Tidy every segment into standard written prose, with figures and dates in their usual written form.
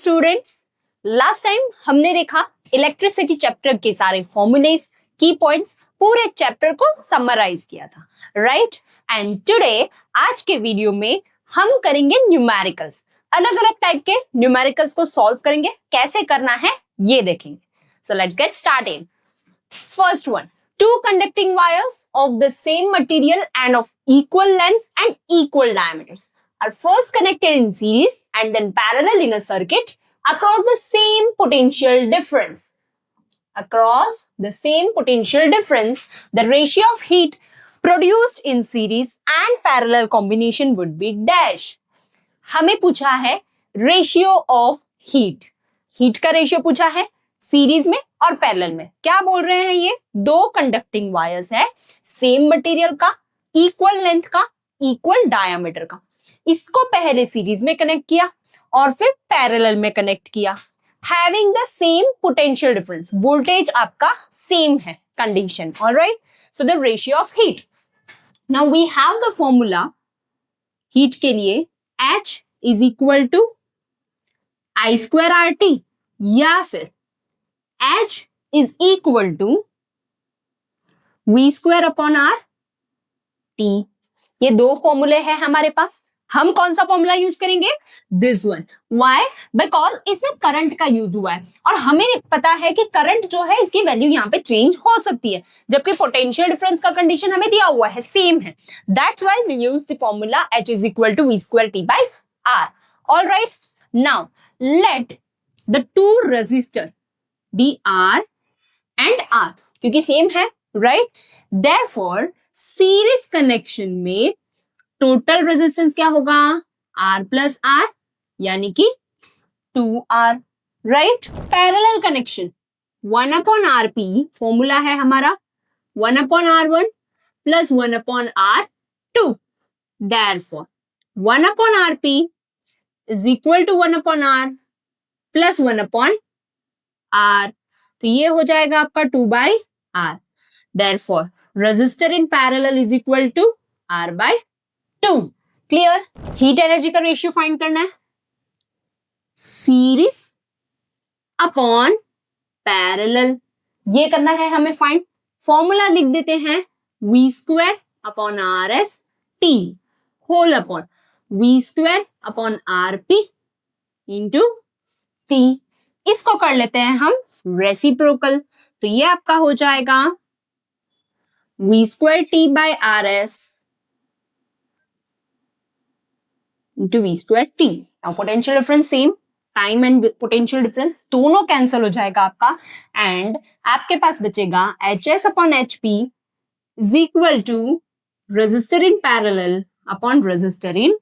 Students, last time हमने देखा electricity chapter के सारे फॉर्मूलेस, की पॉइंट्स, पूरे चैप्टर को समराइज किया था, राइट? एंड टुडे आज के वीडियो में हम करेंगे न्यूमेरिकल्स। अलग अलग टाइप के न्यूमेरिकल्स को सॉल्व करेंगे। कैसे करना है ये देखेंगे। सो let's get started. First one, two conducting wires of the same material and of equal length and equal diameters are first connected in series and then parallel in a circuit across the same potential difference. Across the same potential difference, the ratio of heat produced in series and parallel combination would be dash. हमें पूछा है ratio of heat. Heat का ratio पूछा है series में और parallel में। क्या बोल रहे हैं ये? दो कंडक्टिंग वायर्स है, सेम मटेरियल का, इक्वल लेंथ का, इक्वल डायामीटर का। इसको पहले सीरीज में कनेक्ट किया और फिर पैरेलल में कनेक्ट किया। Having the same potential difference, voltage आपका सेम है condition. Alright, so the ratio of heat. Now we have the formula heat के लिए, H is equal to I square RT, या फिर H is equal to V square upon R T। ये दो फॉर्मूले हैं हमारे पास। हम कौन सा फॉर्मूला यूज करेंगे? This one. व्हाई? बिकॉज इसमें करंट का यूज हुआ है और हमें पता है कि करंट जो है इसकी वैल्यू यहाँ पे चेंज हो सकती है, जबकि पोटेंशियल डिफरेंस का कंडीशन हमें दिया हुआ है, सेम है। That's why we use the formula H is equal to V square T by R। Alright, now let the two resistor be R and R, क्योंकि सेम है, राइट? देयरफॉर सीरीज कनेक्शन में total resistance क्या होगा? R plus R, यानी कि 2R, right? Parallel connection 1 upon RP, formula है हमारा 1 upon R1 plus 1 upon R2। Therefore 1 upon RP is equal to 1 upon R plus 1 upon R, तो ये हो जाएगा आपका 2 by R। Therefore resistor in parallel is equal to R by 2। Clear? Heat energy का ratio find करना है, series upon parallel, ये करना है हमें फाइंड। फॉर्मूला लिख देते हैं V square upon RS T whole upon V square upon RP into T। इसको कर लेते हैं हम रेसिप्रोकल, तो ये आपका हो जाएगा V square T by RS into V square T। Now potential difference same, time and potential difference दोनों कैंसिल हो जाएगा आपका, एंड आपके पास बचेगा HS upon HP is equal to resistor in parallel upon resistor in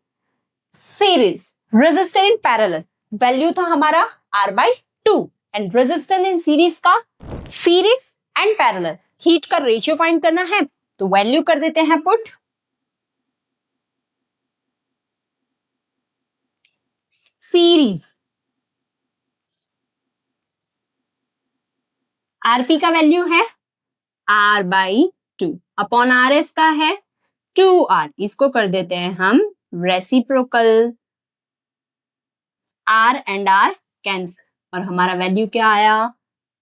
series. Resistor in parallel value था हमारा R by 2 and resistor in series का सीरीज एंड पैरेलल। हीट का रेशियो फाइंड करना है तो वैल्यू कर देते हैं पुट, सीरीज आरपी का वैल्यू है R बाई 2 अपॉन RS का है 2R। इसको कर देते हैं हम reciprocal, R and R cancel और हमारा वैल्यू क्या आया?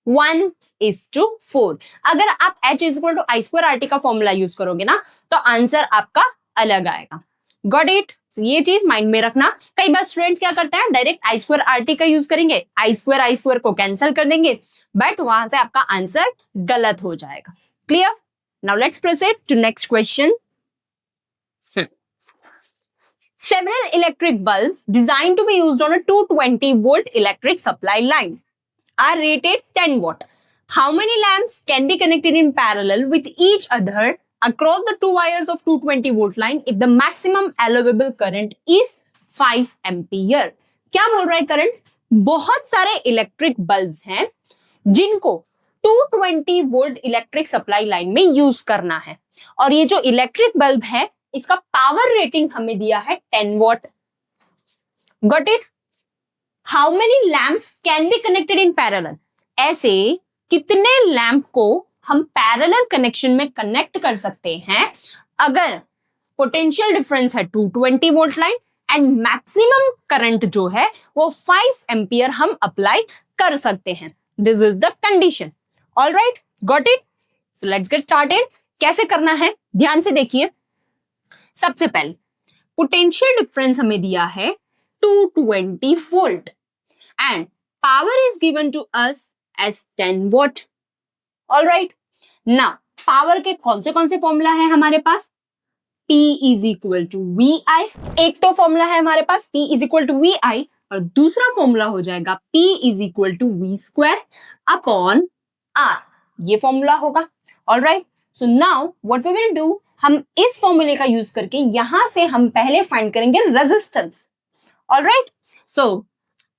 1:4। अगर आप H is equal to I square RT का फॉर्मूला यूज करोगे ना तो आंसर आपका अलग आएगा। Got it? तो ये चीज माइंड में रखना। कई बार स्टूडेंट्स क्या करते हैं, डायरेक्ट I स्क्वायर RT का यूज करेंगे, I स्क्वायर को कैंसिल कर देंगे, बट वहां से आपका आंसर गलत हो जाएगा। Clear? Now let's proceed to next question. Several electric bulbs designed to be used on a 220 volt electric supply line are rated 10 watt. How many lamps can be connected in parallel with each other across the two wires of 220 volt line if the maximum allowable current is 5 ampere? क्या बोल रहा है current? बहुत सारे electric bulbs हैं जिनको 220 volt electric supply line में use करना है, और ये जो इलेक्ट्रिक बल्ब है इसका पावर रेटिंग हमें दिया है 10 what. Got it? How many lamps can be connected in parallel? ऐसे कितने लैंप को हम पैरेलल कनेक्शन में कनेक्ट कर सकते हैं अगर पोटेंशियल डिफरेंस है 220 volt line and maximum current जो है वो 5 एम्पियर हम अप्लाई कर सकते हैं. This is the condition. All right, got it. So let's get started. कैसे करना है ध्यान से देखिए. सबसे पहले पोटेंशियल डिफरेंस हमें दिया है 220 volt and power is given to us as 10 watt. All right, ना पावर के कौन से फॉर्मूला है हमारे पास. P is equal to VI. एक तो फॉर्मूला है हमारे पास P is equal to VI और दूसरा फॉर्मूला हो जाएगा P is equal to V square upon R. ये फॉर्मूला होगा. All right, so now what we will do, हम इस फॉर्मूले का यूज करके यहां से हम पहले फाइंड करेंगे resistance. All right, so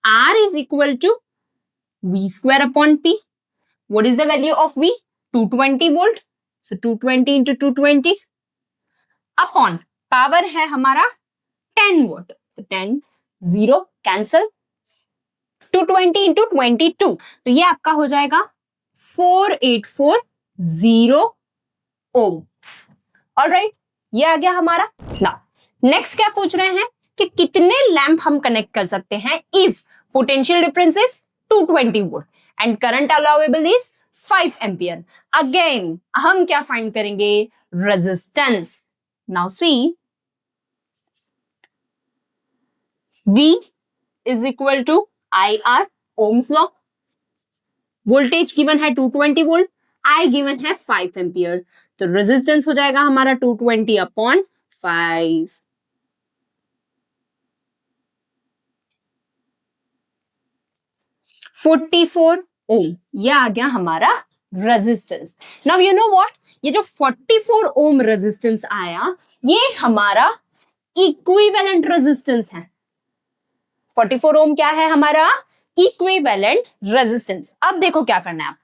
R is equal to V square upon P. What is the value of V? 220 volt. So 220 into 220 upon power है हमारा 10 वोल्ट. तो 10 0 कैंसल. 220 इंटू 22 तो ये आपका हो जाएगा 4840 ओम. ऑलराइट, ये आ गया हमारा. नाउ नेक्स्ट क्या पूछ रहे हैं कि कितने लैंप हम कनेक्ट कर सकते हैं if potential difference is 220 volt and current allowable is 5 ampere. Again हम क्या फाइंड करेंगे, resistance. Now see, V is equal to IR, Ohm's law. Voltage given है 220 वोल्ट, I given है 5 एम्पियर. तो रेजिस्टेंस हो जाएगा हमारा 220 अपॉन 5. $44 ओम. ये आ गया हमारा resistance. Now you know what, ये जो 44 ओम रेजिस्टेंस आया ये हमारा इक्विवेलेंट रेजिस्टेंस है. 44 ओम क्या है हमारा इक्विवेलेंट रेजिस्टेंस. अब देखो क्या करना है.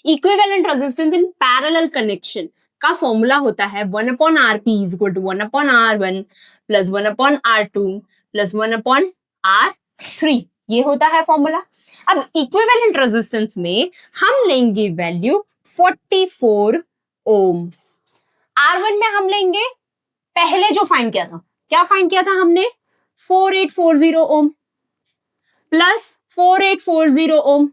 Equivalent resistance in parallel connection का फॉर्मूला होता है 1 upon RP is equal to 1 upon R1 plus 1 upon R2 plus 1 upon R3. ये होता है फॉर्मूला. अब इक्विवेलेंट रेजिस्टेंस में हम लेंगे वैल्यू 44 ओम. R1 में हम लेंगे पहले जो फाइंड किया था, क्या फाइंड किया था हमने, 4840 ओम प्लस 4840 ओम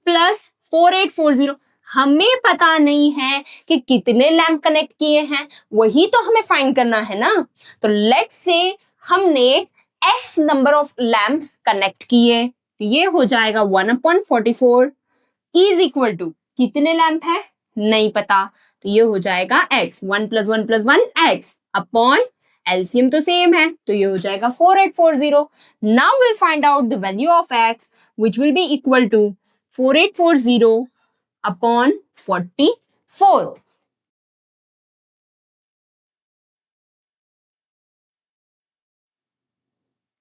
प्लस 4840. हमें पता नहीं है कि कितने लैंप कनेक्ट किए हैं, वही तो हमें फाइंड करना है ना. तो लेट्स से हमने x number of lamps connect किए तो ये हो जाएगा 1/44 इज इक्वल टू कितने लैंप है नहीं पता, तो ये हो जाएगा x 1 + 1 + 1 x अपॉन एलसीएम तो सेम है तो ये हो जाएगा 4840. Now will find out the value of x which will be equal to 4840 upon 44.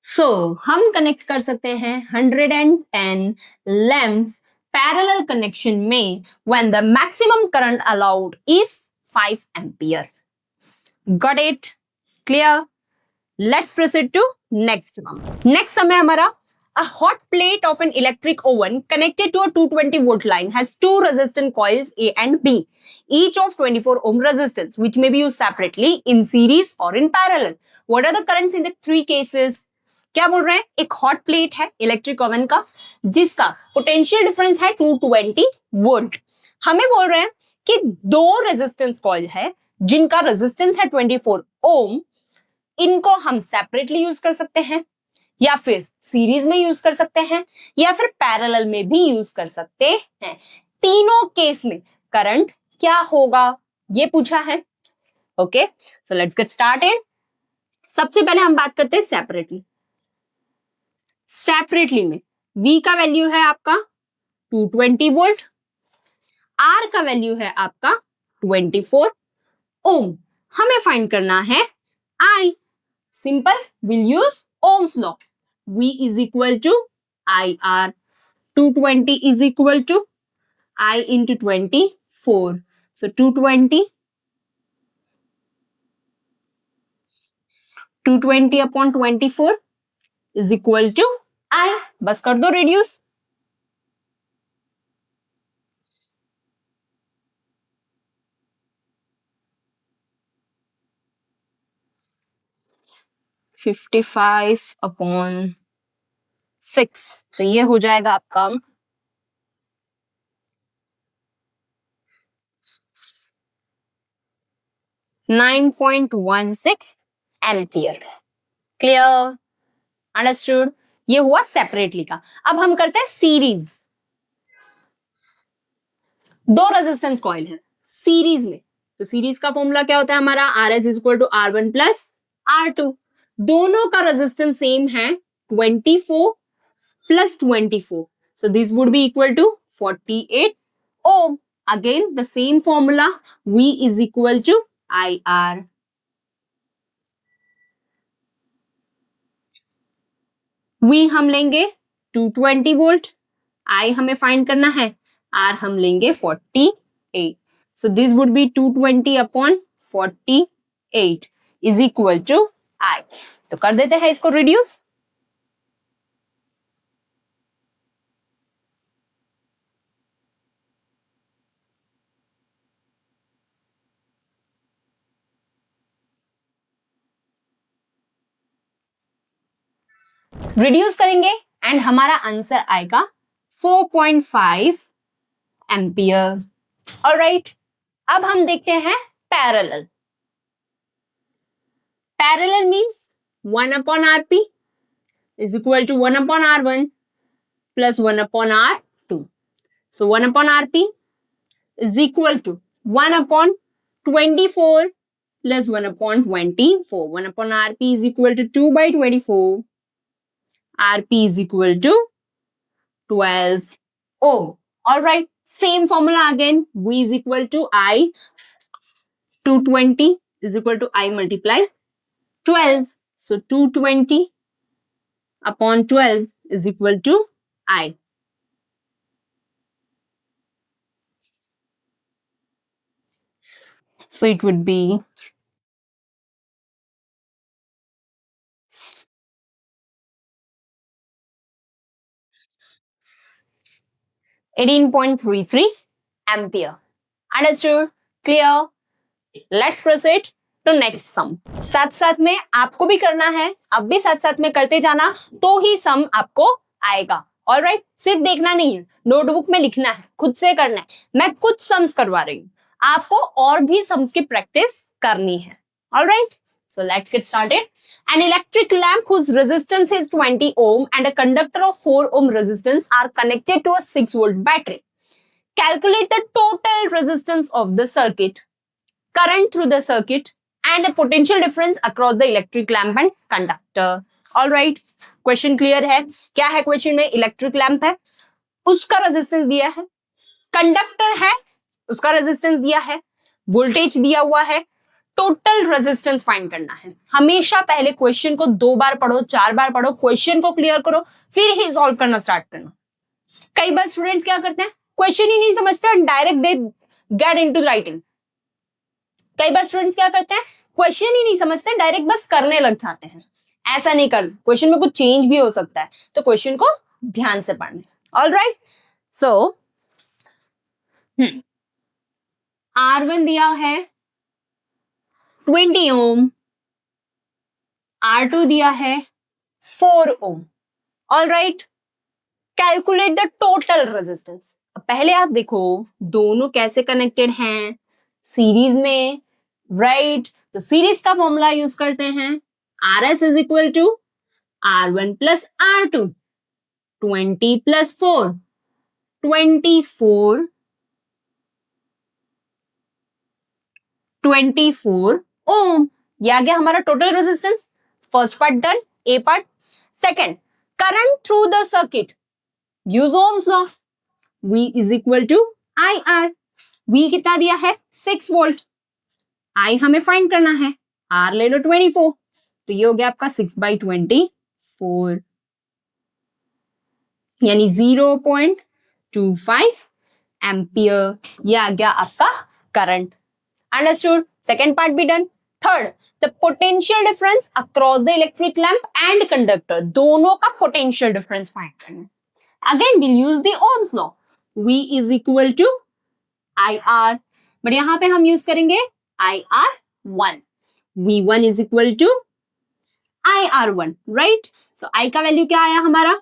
So हम कनेक्ट कर सकते हैं 110 लैंप्स पैरेलल कनेक्शन में when the maximum current allowed is 5 ampere. Got it? Clear? Let's proceed to next one. Next समय हमारा a hot plate of an electric oven connected to a 220 volt line has two resistant coils A and B, each of 24 ohm resistance, which may be used separately, in series or in parallel. What are the currents in the three cases? क्या बोल रहे हैं, एक hot plate है electric oven का जिसका potential difference है 220 volt. हमें बोल रहे हैं कि दो रेजिस्टेंस कॉइल है जिनका रेजिस्टेंस है 24 ओम. इनको हम सेपरेटली यूज कर सकते हैं या फिर सीरीज में यूज कर सकते हैं या फिर पैरेलल में भी यूज कर सकते हैं. तीनों केस में करंट क्या होगा ये पूछा है. Okay, so let's get started. सबसे पहले हम बात करते हैं सेपरेटली. सेपरेटली में V का वैल्यू है आपका 220 वोल्ट, R का वैल्यू है आपका 24 ओम. हमें फाइंड करना है I. Simple, will use Ohm's law. V is equal to IR. 220 is equal to I into 24. So 220 upon 24 is equal to I. बस कर दो reduce. 55/6, तो ये हो जाएगा आपका 9.16 एम्पियर। Clear, understood. ये हुआ सेपरेटली का। अब हम करते हैं सीरीज। दो रेजिस्टेंस कॉइल है सीरीज में, तो सीरीज का फॉर्मूला क्या होता है हमारा, R S is equal to R1 plus R2। दोनों का रेजिस्टेंस सेम है 24 plus 24, so this would be equal to 48 ohm. Again the same formula, V is equal to IR. V हम लेंगे 220 वोल्ट, I हमें फाइंड करना है, R हम लेंगे 48, so this would be 220 upon 48 is equal to I. तो कर देते हैं इसको रिड्यूस। रिड्यूस करेंगे एंड हमारा आंसर आएगा 4.5 एम्पियर। ऑलराइट, अब हम देखते हैं parallel. Parallel means 1 upon Rp is equal to 1 upon R1 plus 1 upon R2. So 1 upon Rp is equal to 1 upon 24 plus 1 upon 24. 1 upon Rp is equal to 2 by 24. Rp is equal to 12 ohm. Alright, same formula again. V is equal to I. 220 is equal to I multiply 12. So 220 upon 12 is equal to I. So it would be 18.33 ampere. Understood? Clear? Let's proceed to next sum. साथ साथ में आपको भी करना है, अब भी साथ साथ में करते जाना, तो ही सम आपको आएगा। ऑलराइट, सिर्फ देखना नहीं है, नोटबुक में लिखना है, खुद से करना है। मैं कुछ सम्स करवा रही हूँ, आपको और भी सम्स की प्रैक्टिस करनी है। Alright, so let's get started. An electric lamp whose resistance is 20 ohm and a conductor of 4 ohm resistance are connected to a 6 volt battery. Calculate the total resistance of the circuit, current through the circuit and the potential difference across the electric lamp and conductor. All right, question clear है? क्या है question में? Electric lamp है, उसका resistance दिया है, conductor है, उसका रेजिस्टेंस दिया है, वोल्टेज दिया हुआ है, टोटल रेजिस्टेंस फाइंड करना है। हमेशा पहले क्वेश्चन को 2 बार पढ़ो, 4 बार पढ़ो, क्वेश्चन को क्लियर करो, फिर ही सॉल्व करना स्टार्ट करना। कई बार स्टूडेंट्स क्या करते हैं, क्वेश्चन ही नहीं समझते, direct they get into writing. कई बार स्टूडेंट्स क्या करते हैं, क्वेश्चन ही नहीं समझते, डायरेक्ट बस करने लग जाते हैं। ऐसा नहीं कर, क्वेश्चन में कुछ चेंज भी हो सकता है, तो क्वेश्चन को ध्यान से पढ़ना। ऑलराइट, सो R1 दिया है 20 ओम, R2 दिया है 4 ohm. Alright, calculate the total resistance. पहले आप देखो दोनों कैसे कनेक्टेड हैं, सीरीज में, राइट? तो सीरीज का फॉर्मूला यूज करते हैं, RS is equal to R1 plus R2, 20 plus 4, 24 ohm. ये आ गया हमारा total resistance. First part done, A part. Second, current through the circuit, use Ohm's law, V is equal to IR। V कितना दिया है? 6 volt. I हमें find करना है, R ले लो 24, तो ये हो गया आपका 6/24, यानी 0.25 एम्पियर। ये आ गया आपका करंट। अंडरस्टूड? सेकेंड पार्ट भी done. Third, the potential difference across the electric lamp and conductor, दोनों का पोटेंशियल डिफरेंस फाइंड करना है। Again will use the Ohm's law, V is equal to IR, but यहां पे हम यूज करेंगे IR1। V1 is equal to IR1, right? So I का value क्या आया हमारा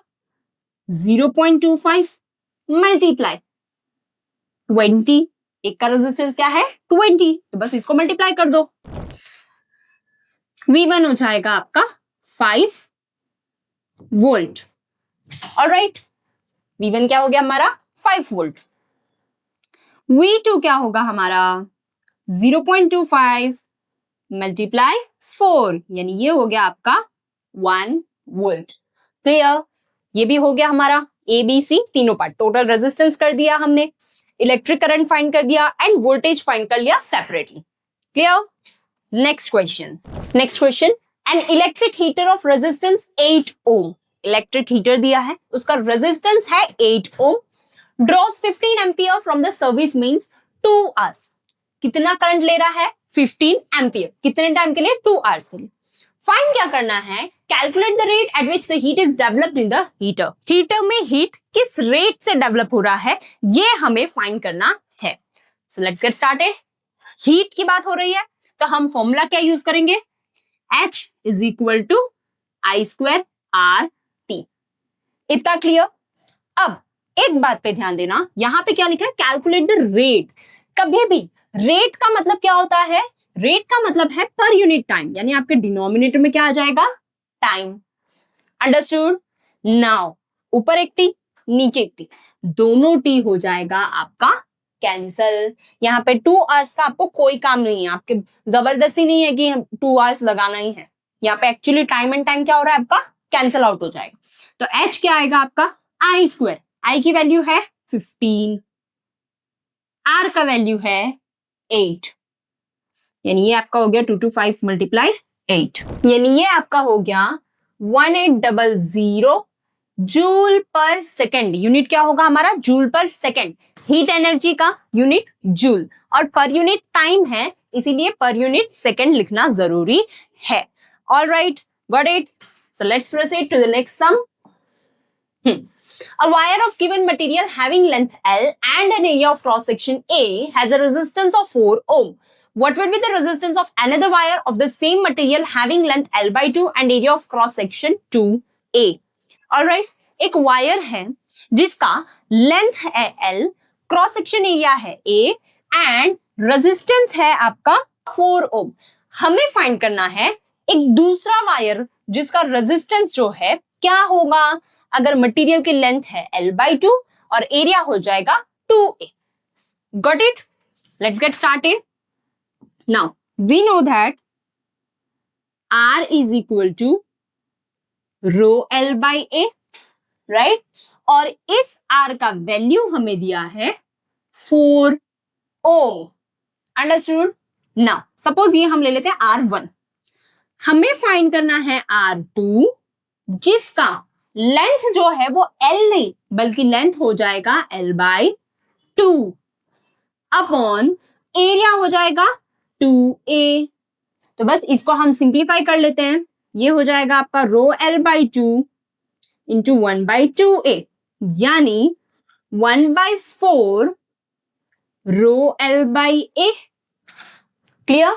0.25 मल्टीप्लाई 20, एक का रेजिस्टेंस क्या है 20, तो बस इसको मल्टीप्लाई कर दो। V1 हो जाएगा आपका 5 वोल्ट। ऑलराइट, V1 क्या हो गया हमारा 5 वोल्ट। V2 क्या होगा हमारा 0.25 मल्टीप्लाई 4, यानी ये हो गया आपका 1 वोल्ट। क्लियर? ये भी हो गया हमारा ABC तीनों पार्ट। टोटल रेजिस्टेंस कर दिया हमने, इलेक्ट्रिक करंट फाइंड कर दिया एंड वोल्टेज फाइंड कर लिया separately. Clear? Next question, an electric heater of resistance 8 ohm. Electric heater दिया है, उसका रेजिस्टेंस है 8 ohm, draws 15 ampere from the service mains 2 hours. कितना करंट ले रहा है 15 एम्पियर, कितने टाइम के लिए 2 आवर्स के लिए। फाइंड क्या करना है, calculate the rate at which the heat is developed in the heater. Heater में हीट किस रेट से डेवलप हो रहा है ये हमें फाइंड करना है। सो लेट्स गेट स्टार्टेड। हीट की बात हो रही है तो हम फॉर्मूला क्या यूज करेंगे, H is equal to I square RT। इतना क्लियर? अब एक बात पे ध्यान देना, यहां पे क्या लिखा है, कैलकुलेट द रेट। कभी भी रेट का मतलब क्या होता है, रेट का मतलब है पर यूनिट टाइम, यानी आपके डिनोमिनेटर में क्या आ जाएगा टाइम। अंडरस्टूड? नाउ ऊपर एक टी नीचे एक टी, दोनों टी हो जाएगा आपका कैंसल। यहाँ पे 2 आवर्स का आपको कोई काम नहीं है, आपके जबरदस्ती नहीं है कि 2 आवर्स लगाना ही है। यहाँ पे एक्चुअली टाइम एंड टाइम क्या हो रहा है आपका कैंसल आउट हो जाएगा। तो H क्या आएगा आपका I स्क्वायर, I की वैल्यू है 15, R का वैल्यू है 8, यानी ये आपका हो गया 225 मल्टीप्लाई 8, यानी ये आपका हो गया 1800 जूल पर सेकेंड। यूनिट क्या होगा हमारा जूल पर सेकेंड, हीट एनर्जी का यूनिट जूल, और पर यूनिट टाइम है इसीलिए पर यूनिट सेकेंड लिखना जरूरी है। Alright, got it? So let's proceed to the next sum. A wire of given material having length L and an area of cross section A has a resistance of 4 ohm. What will be the resistance of another wire of the same material having length L by 2 and area of cross section 2A? Alright, एक wire है जिसका length है L, cross section area है A and resistance है आपका 4 ओम। हमें find करना है एक दूसरा वायर जिसका रेजिस्टेंस जो है क्या होगा, अगर मटेरियल की लेंथ है L by 2 और एरिया हो जाएगा 2A। Got it? Let's get started. Now we know that R is equal to rho L by A, right? और इस R का वैल्यू हमें दिया है 4 ओम। अंडरस्टूड? नाउ सपोज ये हम ले लेते हैं R1, हमें फाइंड करना है R2 जिसका लेंथ जो है वो L नहीं बल्कि लेंथ हो जाएगा L by 2 अपॉन एरिया हो जाएगा 2A। तो बस इसको हम सिंप्लीफाई कर लेते हैं, ये हो जाएगा आपका rho L by 2 into 1 by 2A, यानी 1 by 4 rho L by A। Clear?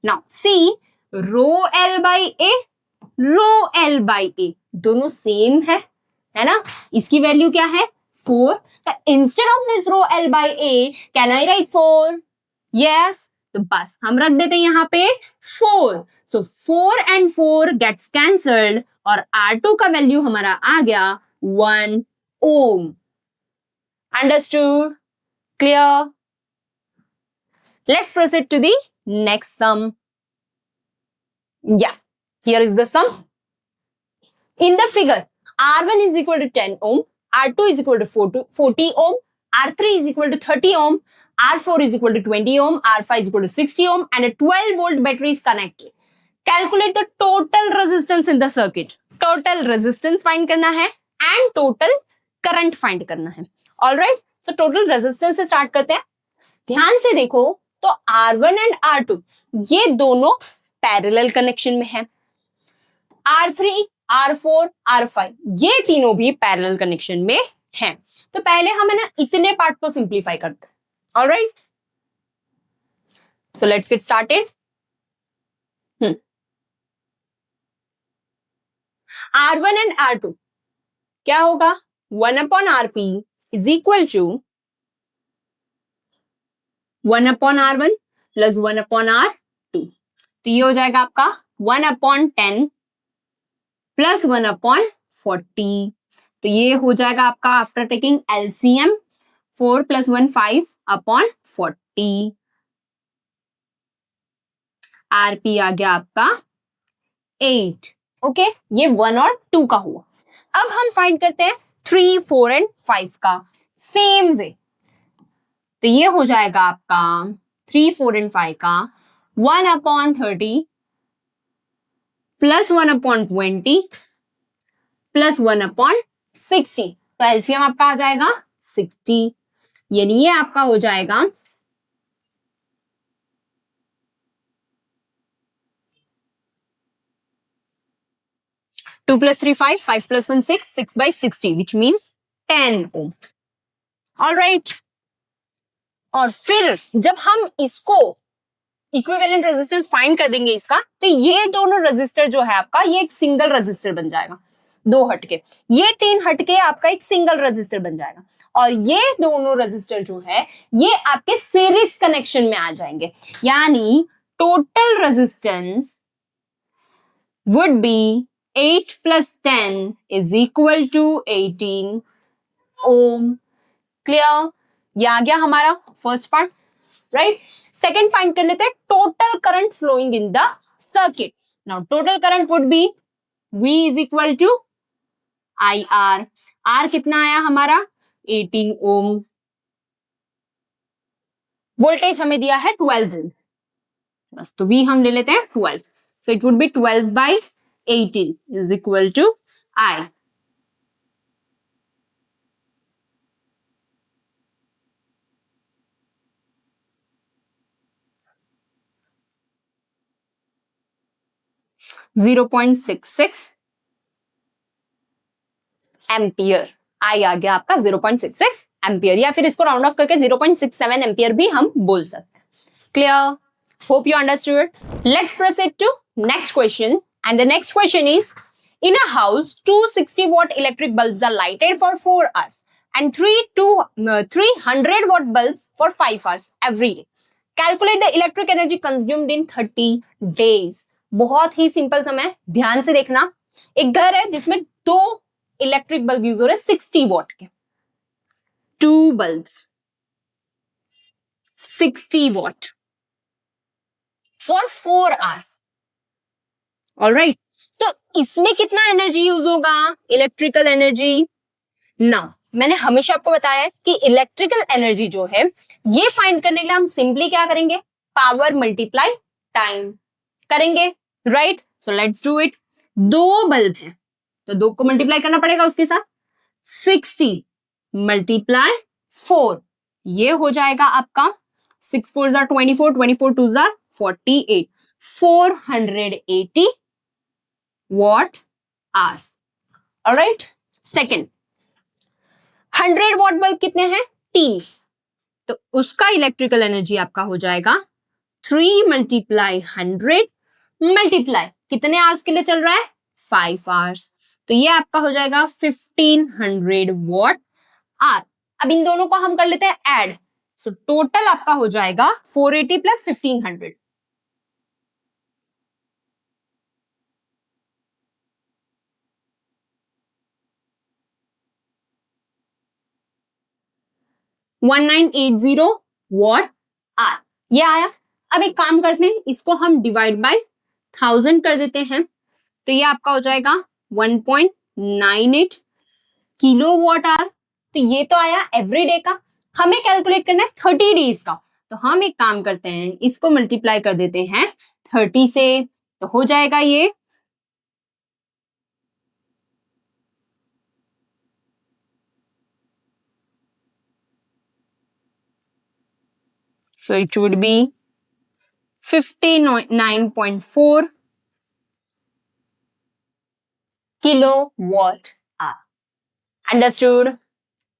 Now see rho L by A, rho L by A दोनों सेम है ना, इसकी वैल्यू क्या है 4, तो instead of this rho L by A can I write 4? Yes, तो बस हम रख देते हैं यहाँ पे 4, सो 4 एंड 4 गेट्स कैंसल्ड और R2 का वैल्यू हमारा आ गया 1 ohm. Understood? Clear? Let's proceed to the next sum. Yeah, here is the sum. In the figure, R1 is equal to 10 ohm, R2 is equal to 40 ohm, R3 is equal to 30 ohm, R4 is equal to 20 ohm, R5 is equal to 60 ohm, and a 12 volt battery is connected. Calculate the total resistance in the circuit. Total resistance find करना है and total current find करना है. Alright, so total resistance से start करते हैं. ध्यान से देखो तो R1 and R2 ये दोनों पैरेलल कनेक्शन में है, R3, R4, R5 ये तीनों भी पैरेलल कनेक्शन में हैं। तो पहले हम है ना इतने पार्ट को सिंप्लीफाई करते हैं। Alright, so let's get started. R1 and R2 क्या होगा? 1/RP is equal to 1/R1 plus 1/R2। तो ये हो जाएगा आपका 1/10 प्लस 1/40। तो ये हो जाएगा आपका आफ्टर टेकिंग LCM 4 + 1 5/40। RP आ गया आपका 8। ओके, ये 1 और 2 का हुआ। अब हम फाइंड करते हैं 3, 4 एंड 5 का सेम वे। तो ये हो जाएगा आपका 3, 4 एंड 5 का 1/30 प्लस 1/20 प्लस 1/60। तो एलसीएम आपका आ जाएगा 60, यानी ये आपका हो जाएगा 2 + 3 5, 5 + 1 6, 6/60 which means 10 ohm. Alright. और फिर जब हम इसको इक्विवेलेंट रेजिस्टेंस फाइंड कर देंगे इसका, तो ये दोनों रेजिस्टर जो है आपका, ये एक सिंगल रेजिस्टर बन जाएगा। 2 हटके, ये 3 हटके आपका एक सिंगल रेजिस्टर बन जाएगा। और ये दोनों रेजिस्टर जो है ये आपके सीरीज कनेक्शन में आ जाएंगे, यानी total resistance would be 8 + 10 is equal to 18 ohm. Clear? ये आ गया हमारा first part, right? Second find कर लेते हैं total current flowing in the circuit. Now total current would be V is equal to IR। R कितना आया हमारा? 18 ओम। वोल्टेज हमें दिया है 12, बस तो V हम ले लेते हैं 12। So it would be 12/18 is equal to I। 0.66 ampere. I आ गया आपका 0.66 एम्पियर, या फिर इसको राउंड ऑफ करके 0.67 एम्पियर भी हम बोल सकते हैं। Clear? Hope you understood. Let's proceed to next question, and the next question is, in a house 260-watt electric bulbs are lighted for 4 hours and 300-watt bulbs for 5 hours every day. Calculate the electric energy consumed in 30 days. बहुत ही simple समय, ध्यान से देखना। एक घर है जिसमें 2 electric bulb use हो रहे 60 वॉट के, 2 bulbs 60 what for 4 hours. Alright, तो इसमें कितना एनर्जी यूज होगा? Electrical energy. नाउ मैंने हमेशा आपको बताया कि इलेक्ट्रिकल एनर्जी जो है ये फाइंड करने के लिए हम सिंपली क्या करेंगे? पावर मल्टीप्लाई टाइम करेंगे, right? So let's do it. 2 bulb है तो 2 को मल्टीप्लाई करना पड़ेगा उसके साथ, 60 मल्टीप्लाई 4, ये हो जाएगा आपका 6 4 jar 24, 24 2 jar 48, 480 what hours. Alright, second 100 what bulb कितने हैं? 3, तो उसका इलेक्ट्रिकल एनर्जी आपका हो जाएगा 3 मल्टीप्लाई 100 मल्टीप्लाई कितने आवर्स के लिए चल रहा है? 5 आवर्स। तो ये आपका हो जाएगा 1500 वॉट आवर। अब इन दोनों को हम कर लेते हैं ऐड, सो टोटल आपका हो जाएगा 480 प्लस 1500। $1980 वॉट आवर ये आया। अब एक काम करते हैं, इसको हम डिवाइड बाय 1000 कर देते हैं, तो ये आपका हो जाएगा 1.98 किलो वॉट आवर। तो ये तो आया एवरीडे का, हमें कैलकुलेट करना है 30 डेज का। तो हम एक काम करते हैं, इसको मल्टीप्लाई कर देते हैं 30 से, तो हो जाएगा ये so it would be 59.4 kilowatt hour. Understood?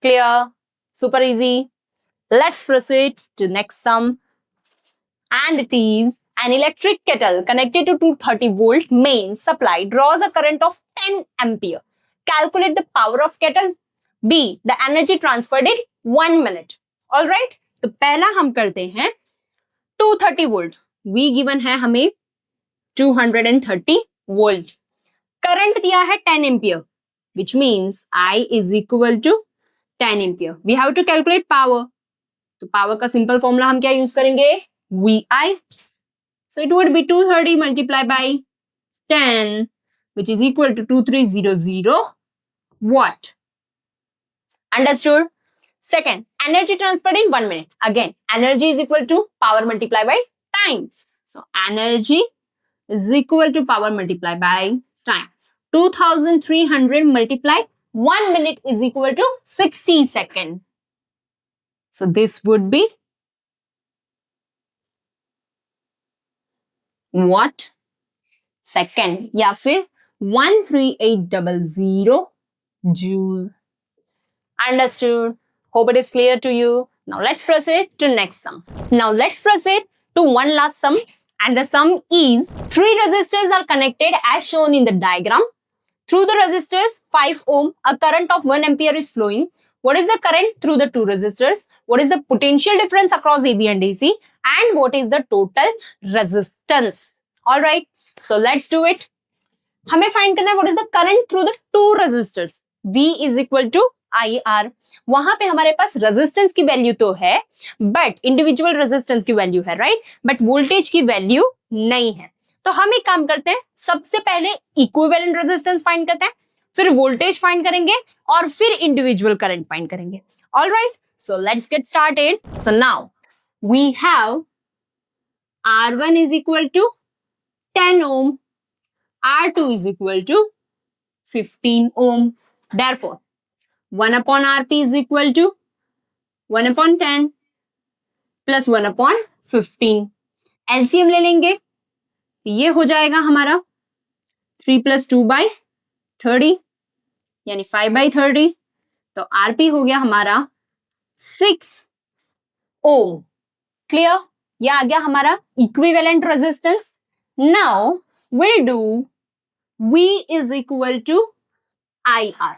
Clear? Super easy. Let's proceed to next sum. And it is, an electric kettle connected to 230 volt main supply draws a current of 10 ampere. Calculate the power of kettle. B, the energy transferred in 1 minute. All right? तो पहला हम करते हैं 230 volt. V given है हमें 230 volt. Current दिया है 10 ampere, which means I is equal to 10 ampere. We have to calculate power. तो पावर का सिंपल फॉर्मूला हम क्या यूज करेंगे? VI. So it would be 230 multiplied by 10, which is equal to 2300 watt. Understood? Second, energy transferred in 1 minute. Again, energy is equal to power multiplied by time. So energy is equal to power multiplied by time. 2300 multiplied 1 minute is equal to 60 seconds. So this would be what? Second या फिर 13800 joule. Understood? Hope it is clear to you. Now let's proceed to next sum. Now let's proceed to one last sum, and the sum is 3 resistors are connected as shown in the diagram. Through the resistors 5 ohm, a current of 1 ampere is flowing. What is the current through the 2 resistors? What is the potential difference across AB and AC? And what is the total resistance? All right, so let's do it. हमें find करना है what is the current through the 2 resistors. V is equal to IR. वहां पे हमारे पास resistance की value तो है, but individual resistance की वैल्यू है, राइट? बट वोल्टेज की वैल्यू नहीं है. तो हम एक काम करते हैं, सबसे पहले इक्विवेलेंट रेजिस्टेंस फाइंड करते हैं, फिर वोल्टेज फाइंड करेंगे और फिर इंडिविजुअल करंट फाइंड करेंगे. Alright, so let's get started. So now we have R1 is equal to 10 ohm, R2 is equal to 15 ohm. Therefore 1 upon Rp is equal to 1 upon 10 plus 1 upon 15. LCM ले लेंगे, ये हो जाएगा हमारा 3 plus 2 by 30 यानी 5 by 30. तो Rp हो गया हमारा 6 ohm. क्लियर? ये आ गया हमारा equivalent resistance. Now will do V is equal to IR.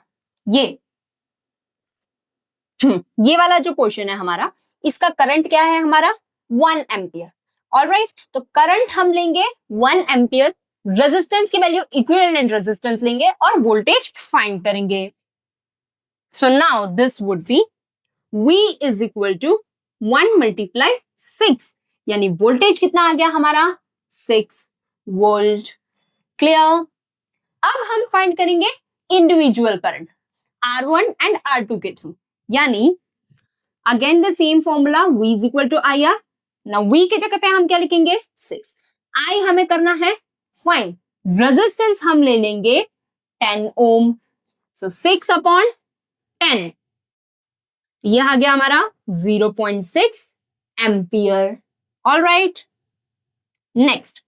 ये वाला जो पोर्शन है हमारा, इसका करंट क्या है हमारा? 1 एम्पियर. ऑलराइट, तो करंट हम लेंगे 1 एम्पियर, रेजिस्टेंस की वैल्यू इक्विवेलेंट रेजिस्टेंस लेंगे और वोल्टेज फाइंड करेंगे. So now this would be V is equal to 1 multiply 6, यानी वोल्टेज कितना आ गया हमारा? 6 वोल्ट. क्लियर? अब हम फाइंड करेंगे individual current R1 and R2 के थ्रू, यानी again the same formula V is equal to IR. Now V की जगह पे हम क्या लिखेंगे? 6. I हमें करना है फाइंड. रेजिस्टेंस हम ले लेंगे 10 ओम. सो 6 अपॉन 10, यह आ गया हमारा 0.6 ampere. Alright, next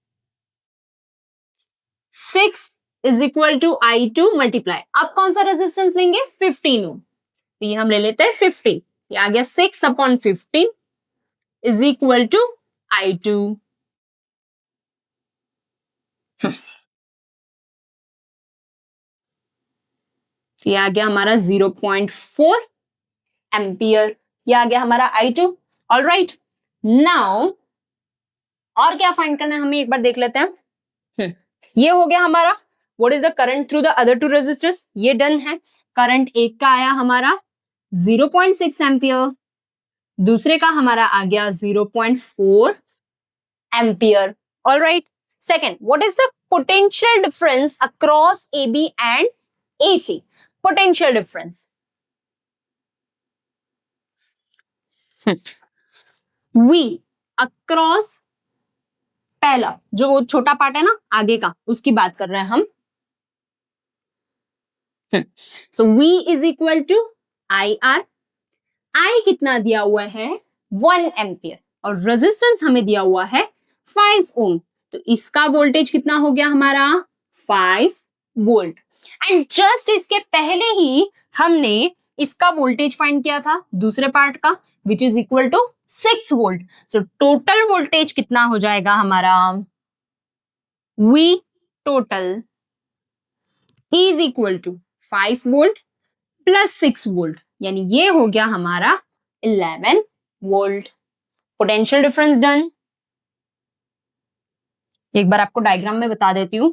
6 is equal to I2 multiply. अब कौन सा रेजिस्टेंस लेंगे? 15 ओम. तो ये हम ले लेते हैं 50. ये आ गया 6 upon 15 is equal to I2. ये आ गया हमारा 0.4 एम्पियर. ये आ गया हमारा I2. ऑलराइट, नाउ और क्या फाइंड करना है हमें एक बार देख लेते हैं. ये हो गया हमारा what is the current through the other 2 resistors. ये डन है. करंट एक का आया हमारा 0.6 एम्पियर, दूसरे का हमारा आ गया 0.4 ampere. Alright, second, what is the potential difference across AB and AC? Potential difference V across, पहला जो वो छोटा पार्ट है ना आगे का, उसकी बात कर रहे हैं हम. सो V is equal to IR. I कितना दिया हुआ है? 1 एम्पियर, और रेजिस्टेंस हमें दिया हुआ है 5 ओम. तो इसका वोल्टेज कितना हो गया हमारा? 5 वोल्ट. एंड जस्ट इसके पहले ही हमने इसका वोल्टेज फाइंड किया था दूसरे पार्ट का, which is equal to 6 volt. So total voltage कितना हो जाएगा हमारा? V total is equal to 5 volt plus 6 volt, यानी ये हो गया हमारा 11 वोल्ट। Potential difference done. एक बार आपको डायग्राम में बता देती हूं।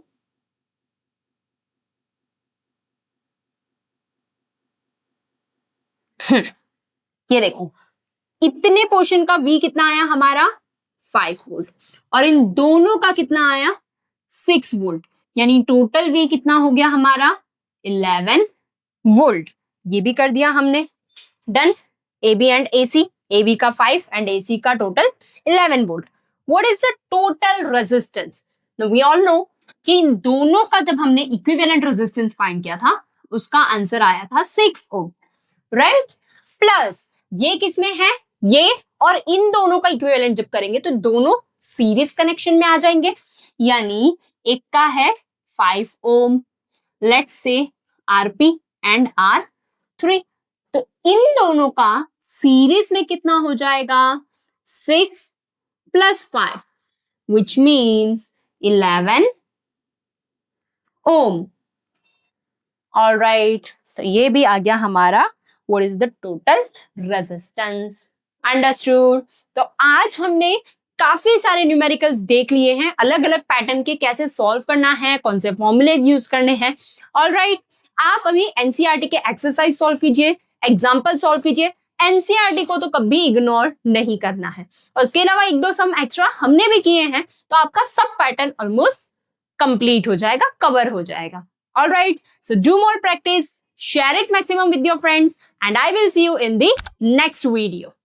ये देखो, इतने पोर्शन का V कितना आया हमारा 5 वोल्ट और इन दोनों का कितना आया 6 वोल्ट, यानी टोटल V कितना हो गया हमारा 11 वोल्ट। ये भी कर दिया हमने। Done. AB and AC, AB का 5 एंड AC का total 11 volt. What is the total resistance? Now we all know कि इन दोनों का जब हमने इक्विवेलेंट रेजिस्टेंस फाइंड किया था उसका आंसर आया था 6 ओम, राइट? प्लस ये किसमें है, ये और इन दोनों का इक्विवेलेंट जब करेंगे तो दोनों सीरीज कनेक्शन में आ जाएंगे, यानी एक का है 5 ohm, let's say RP and R3, तो इन दोनों का सीरीज में कितना हो जाएगा 6 plus 5 which means 11 ohm. Alright, तो ये भी आ गया हमारा what is the total resistance। Understood. तो आज हमने काफी सारे न्यूमेरिकल्स देख लिए हैं, अलग अलग पैटर्न के, कैसे सॉल्व करना है, कौन से फॉर्मूलेज यूज करने हैं। ऑलराइट, आप अभी एनसीईआरटी के एक्सरसाइज सॉल्व कीजिए, एग्जाम्पल सॉल्व कीजिए, एनसीईआरटी को तो कभी इग्नोर नहीं करना है। और उसके अलावा एक दो सम एक्स्ट्रा हमने भी किए हैं, तो आपका सब पैटर्न ऑलमोस्ट कंप्लीट हो जाएगा, कवर हो जाएगा। Alright, so do more practice, share it maximum with your friends, and I will see you in the next video.